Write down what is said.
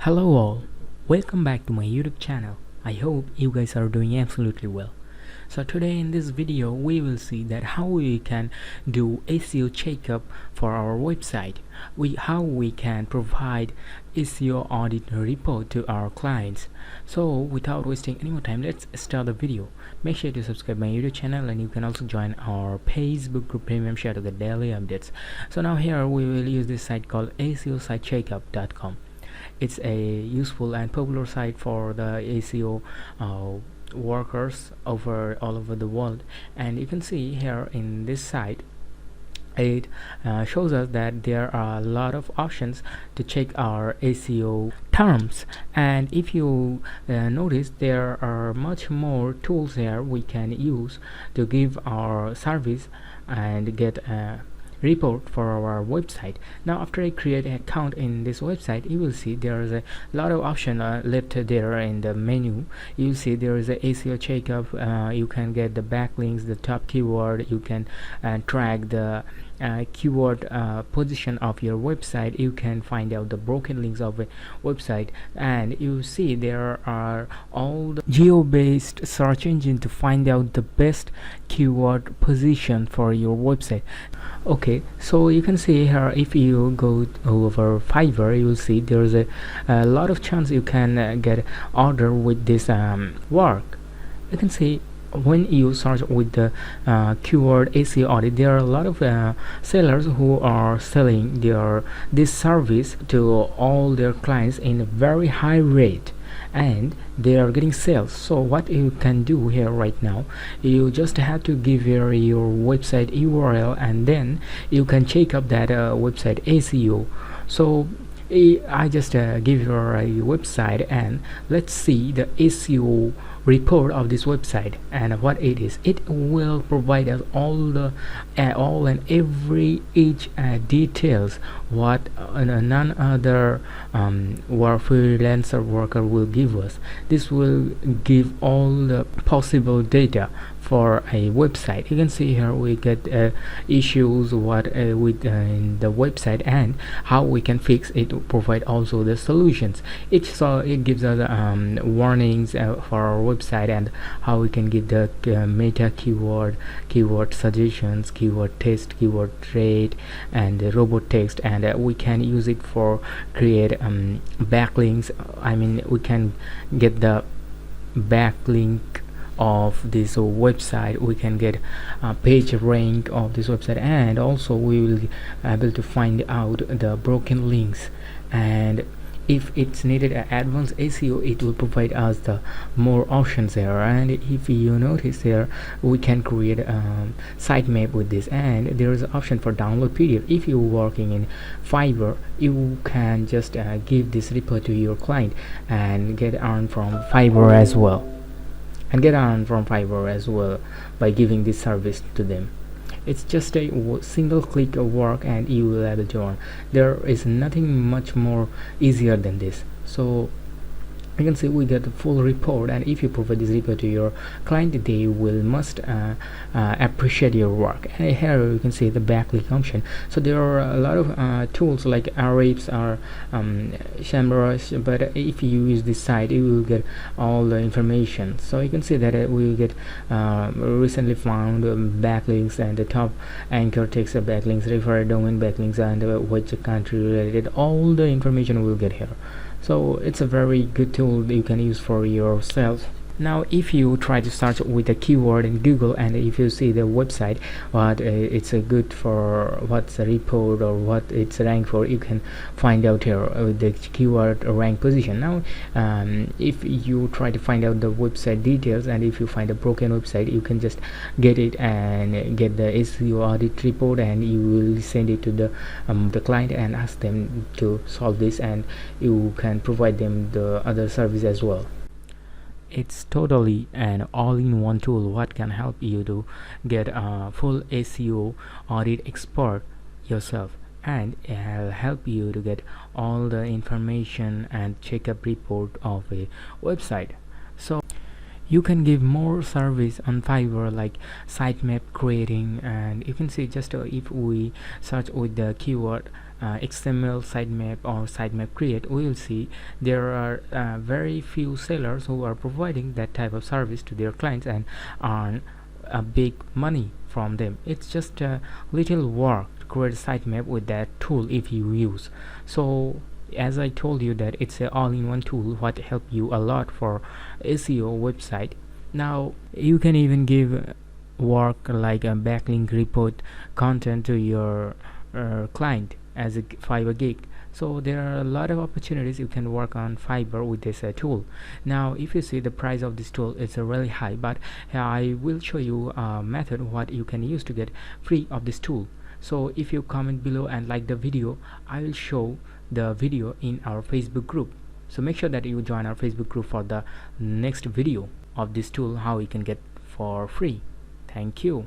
Hello all, welcome back to my YouTube channel. I hope you guys are doing absolutely well. So today in this video we will see that how we can do SEO checkup for our website. How we can provide SEO audit report to our clients. So without wasting any more time, let's start the video. Make sure to subscribe my YouTube channel, and you can also join our Facebook group premium share to get daily updates. So now here we will use this site called SEO It's a useful and popular site for the SEO workers all over the world. And you can see here in this site it shows us that there are a lot of options to check our SEO terms, and if you notice, there are much more tools here we can use to give our service and get report for our website. Now after I create an account in this website, you will see there is a lot of option left there in the menu. You see there is a SEO checkup. You can get the backlinks, the top keyword. You can track the keyword position of your website. You can find out the broken links of a website, and you see there are all the geo-based search engine to find out the best keyword position for your website. Okay, so you can see here, if you go over Fiverr, you will see there's a lot of chance you can get order with this work. You can see when you search with the keyword SEO audit, there are a lot of sellers who are selling this service to all their clients in a very high rate, and they are getting sales. So what you can do here right now, you just have to give your website URL, and then you can check up that website SEO. So I just give your website, and let's see the SEO report of this website and what it is. It will provide us all and every each details what none other freelancer worker will give us. This will give all the possible data for a website. You can see here we get issues with in the website and how we can fix it. Provide also the solutions. It gives us warnings for our website, and how we can give the meta keyword suggestions, keyword test, keyword rate, and the robot text, and we can use it for create backlinks. I mean, we can get the backlink of this website. We can get a page rank of this website, and also we will be able to find out the broken links. And if it's needed advanced SEO, it will provide us the more options there. And if you notice there, we can create a sitemap with this, and there is an option for download PDF. If you're working in Fiverr, you can just give this report to your client and get earned from Fiverr as well, by giving this service to them. It's just a single click of work, and you will be able to earn. There is nothing much more easier than this. So you can see we get the full report, and if you provide this report to your client, they will must appreciate your work. And here you can see the backlink option. So there are a lot of tools like Ahrefs or SEMrush, but if you use this site, you will get all the information. So you can see that we will get recently found backlinks, and the top anchor text backlinks, referred domain backlinks, and which country related. All the information we will get here. So it's a very good tool you can use for yourself. Now if you try to search with a keyword in Google, and if you see the website what it's a good for, what's a report or what it's ranked for, you can find out here with the keyword rank position. Now if you try to find out the website details, and if you find a broken website, you can just get it and get the SEO audit report, and you will send it to the client and ask them to solve this, and you can provide them the other service as well. It's totally an all-in-one tool what can help you to get a full SEO audit expert yourself, and it'll help you to get all the information and checkup report of a website. So you can give more service on Fiverr, like sitemap creating. And you can see just if we search with the keyword XML sitemap or sitemap create, we will see there are very few sellers who are providing that type of service to their clients and earn a big money from them. It's just a little work to create a sitemap with that tool if you use. So as I told you that it's a all-in-one tool what help you a lot for SEO website. Now you can even give work like a backlink report content to your client as a Fiverr gig. So there are a lot of opportunities you can work on Fiverr with this tool. Now if you see the price of this tool, it's really high, but I will show you a method what you can use to get free of this tool. So if you comment below and like the video, I will show the video in our Facebook group. So make sure that you join our Facebook group for the next video of this tool, how you can get for free. Thank you.